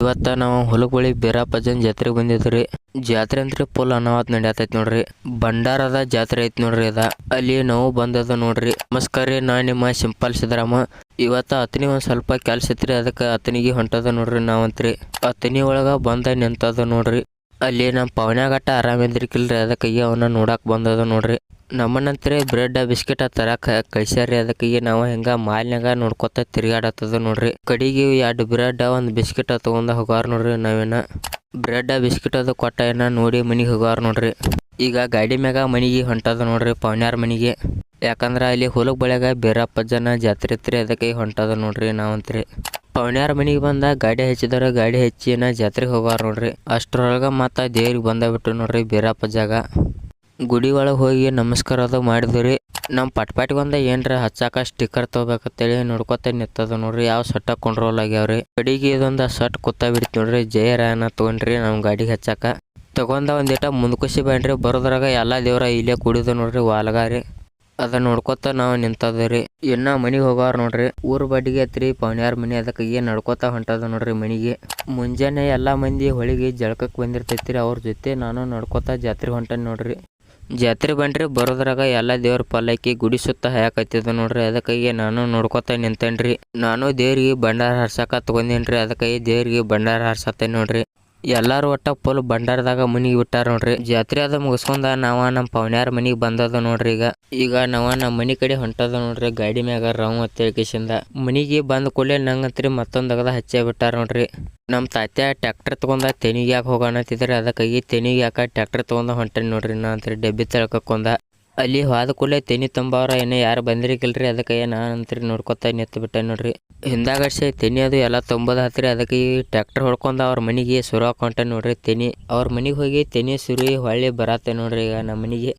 ಇವತ್ತ ನಾವು ಹೊಲಗೊಳಿ ಬೀರಪ್ಪಜ್ಜನ ಜಾತ್ರೆಗೆ ಬಂದಿದ್ರಿ. ಜಾತ್ರೆ ಅಂತ್ರಿ ಫುಲ್ ಅನಾವತ್ ನಡೆಯತೈತಿ ನೋಡ್ರಿ. ಭಂಡಾರದ ಜಾತ್ರೆ ಐತಿ ನೋಡ್ರಿ ಅದ. ಅಲ್ಲಿ ನಾವು ಬಂದದ ನೋಡ್ರಿ. ನಮಸ್ಕಾರ ರೀ, ನಾ ನಿಮ್ಮ ಸಿಂಪಲ್ ಸಿದ್ದರಾಮ. ಇವತ್ತ ಅತನಿ ಒಂದ್ ಸ್ವಲ್ಪ ಕೆಲ್ಸ ಇತ್ರಿ, ಅದಕ್ಕೆ ಅತನಿಗೆ ಹೊಂಟದ ನೋಡ್ರಿ. ನಾವಂತ್ರಿ ಅತನಿ ಒಳಗ ಬಂದ ನಿಂತದ ನೋಡ್ರಿ. ಅಲ್ಲಿ ನಮ್ಮ ಪವನ್ಯಾಗಟ್ಟ ಆರಾಮಿದ್ರಿಕಿಲ್ರಿ, ಅದಕ್ಕಾಗಿ ಅವನ್ನ ನೋಡಕ್ ಬಂದದ ನೋಡ್ರಿ. ನಮ್ಮನ್ನಂತ್ರಿ ಬ್ರೆಡ್ ಬಿಸ್ಕಿಟ್ ತರಕ ಕಳ್ಸ್ಯಾರಿ. ಅದಕ್ಕಾಗಿ ನಾವು ಹಿಂಗ ಮಾಲ್ನ್ಯಾಗ ನೋಡ್ಕೊತ ತಿರ್ಗಾಡತ್ತದ ನೋಡ್ರಿ. ಕಡಿಗೆ 2 ಬ್ರೆಡ್ 1 ಬಿಸ್ಕಿಟ್ ತಗೊಂಡ ಹೋಗಾರ ನೋಡ್ರಿ. ನಾವೇನ ಬ್ರೆಡ್ ಬಿಸ್ಕಿಟ್ ಅದು ಕೊಟ್ಟ ಏನ ನೋಡಿ ಮನಿಗೆ ಹೋಗಾರ ನೋಡ್ರಿ. ಈಗ ಗಾಡಿ ಮ್ಯಾಗ ಮನಿಗೆ ಹೊಂಟದ ನೋಡ್ರಿ, ಪವನ್ಯಾರ ಮನಿಗೆ. ಯಾಕಂದ್ರ ಅಲ್ಲಿ ಹೊಲಕ್ ಬಳ್ಯಾಗ ಬೀರಪ್ಪಜ್ಜನ ಜಾತ್ರೆ ಇತ್ರಿ, ಅದಕ್ಕೆ ಹೊಂಟದ ನೋಡ್ರಿ. ನಾವಂತ್ರಿ ಪವನ್ಯಾರ ಮನಿಗೆ ಬಂದ ಗಾಡಿ ಹಚ್ಚಿದಾರ. ಗಾಡಿ ಹಚ್ಚಿ ಏನ ಜಾತ್ರೆಗೆ ಹೋಗಾರ ನೋಡ್ರಿ. ಅಷ್ಟ್ರೊಳಗ ಮತ್ತ ದೇವ್ರಿಗೆ ಬಂದ ನೋಡ್ರಿ ಬೀರಪ್ಪಜ್ಜಾಗ. ಗುಡಿ ಒಳಗೆ ಹೋಗಿ ನಮಸ್ಕಾರ ಅದು ಮಾಡಿದ್ರಿ. ನಮ್ಮ ಪಟ್ಪಾಟಿಗೊಂದ ಏನ್ರ ಹಚ್ಚಾಕ ಸ್ಟಿಕ್ಕರ್ ತಗೋಬೇಕಂತೇಳಿ ನೋಡ್ಕೊತ ನಿಂತದ ನೋಡ್ರಿ. ಯಾವ ಸಟ್ಟ ಕಂಟ್ರೋಲ್ ಆಗ್ಯಾವ್ರಿ. ಕಡಿಗೆ ಇದೊಂದು ಸಟ್ ಕೂತ ಬಿಡ್ತಿ ನೋಡ್ರಿ. ಜಯರಾಯನ ತೊಗೊಂಡ್ರಿ ನಮ್ಮ ಗಾಡಿಗೆ ಹಚ್ಚಾಕ. ತಗೊಂಡ ಒಂದಿಟ ಮುಂದ್ಕುಸಿ ಬಂದ್ರಿ. ಬರೋದ್ರಾಗ ಎಲ್ಲ ದೇವ್ರ ಇಲ್ಲೇ ಕೂಡಿದ ನೋಡ್ರಿ, ವಾಲ್ಗಾರಿ. ಅದ ನೋಡ್ಕೊತ ನಾವು ನಿಂತದ್ರಿ. ಇನ್ನ ಮನಿಗೆ ಹೋಗಾರ ನೋಡ್ರಿ. ಊರ್ ಬಡ್ಡಿಗೆ ಐತ್ರಿ ಪವನ್ಯಾರ ಮನಿ, ಅದಕ್ಕಾಗಿ ನಡ್ಕೊತ ಹೊಂಟದ ನೋಡ್ರಿ ಮನಿಗೆ. ಮುಂಜಾನೆ ಎಲ್ಲಾ ಮಂದಿ ಹೊಳಿಗೆ ಜಳಕಕ್ಕೆ ಬಂದಿರ್ತೈತ್ರಿ. ಅವ್ರ ಜೊತೆ ನಾನು ನಡ್ಕೊತ ಜಾತ್ರೆ ಹೊಂಟನ್ ನೋಡ್ರಿ. ಜಾತ್ರೆ ಬಂದ್ರಿ. ಬರೋದ್ರಾಗ ಎಲ್ಲ ದೇವ್ರ ಪಲ್ಲಕ್ಕಿ ಗುಡಿ ಸುತ್ತ ಹಾಕತ್ತಿದ ನೋಡ್ರಿ. ಅದಕ್ಕಾಗಿ ನಾನು ನೋಡ್ಕೊತ ನಿಂತೇನ್ರಿ. ನಾನು ದೇವ್ರಿಗೆ ಭಂಡಾರ ಹಾರ್ಸಕ ತಗೊಂಡೇನ್ರಿ. ಅದಕ್ಕಾಗಿ ದೇವ್ರಿಗೆ ಭಂಡಾರ ಹಾರ್ಸತ್ತೇನೆ ನೋಡ್ರಿ. ಎಲ್ಲಾರು ಒಟ್ಟ ಫುಲ್ ಭಂಡಾರದಾಗ ಮನಿಗೆ ಬಿಟ್ಟಾರ ನೋಡ್ರಿ. ಜಾತ್ರೆ ಅದ ಮುಗಿಸ್ಕೊಂಡ ನಾವ ನಮ್ಮ ಪವನ್ಯಾರ ಮನಿಗೆ ಬಂದದ ನೋಡ್ರಿ. ಈಗ ನಾವ ನಮ್ಮ ಮನಿ ಕಡೆ ಹೊಂಟದ ನೋಡ್ರಿ. ಗಾಡಿ ಮ್ಯಾಗ ರಾವ್ ಅಂತೇಳಿಕಿಸಿಂದ ಮನಿಗೆ ಬಂದ ಕೂಡಲೇ ನಂಗಂತ್ರಿ ಮತ್ತೊಂದು ಅಗದ ಹಚ್ಚೇ ಬಿಟ್ಟಾರ ನೋಡ್ರಿ. ನಮ್ಮ ತಾತ್ಯ ಟ್ಯಾಕ್ಟರ್ ತಗೊಂಡ ತೆನಿಗೆ ಯಾಕೆ ಹೋಗೋಣತಿದ್ರಿ. ಅದಕ್ಕಾಗಿ ತೆನಿಗೆ ಯಾಕೆ ಟ್ಯಾಕ್ಟರ್ ತಗೊಂಡ ಹೊಂಟೇನಿ ನೋಡ್ರಿ. ನಾ ಅಂತ್ರಿ ಡಬ್ಬಿ ತಳ್ಕೊಂಡ ಅಲ್ಲಿ ಹೋದ ಕೂಡಲೇ ತೆನಿ ತುಂಬವ್ರ ಏನೋ ಯಾರು ಬಂದಿರಿಕಿಲ್ರಿ. ಅದಕ್ಕೆ ನಾನಂತ್ರಿ ನೋಡ್ಕೊತ ನಿಂತು ಬಿಟ್ಟೆ ನೋಡ್ರಿ. ಹಿಂದಾಗಡ್ಸಿ ತೆನಿ ಅದು ಎಲ್ಲ ತುಂಬೋದ ಹತ್ರಿ. ಅದಕ್ಕೆ ಈ ಟ್ಯಾಕ್ಟರ್ ಹೊಡ್ಕೊಂಡು ಅವ್ರ ಮನಿಗೆ ಸುರುವಾಕ ಹೊಂಟೆ ನೋಡ್ರಿ ತೆನಿ. ಅವ್ರ ಮನಿಗೆ ಹೋಗಿ ತೆನಿ ಸುರಿ ಹೊಳ್ಳಿ ಬರತ್ತೆ ನೋಡ್ರಿ ಈಗ ನಮ್ಮ ಮನಿಗೆ.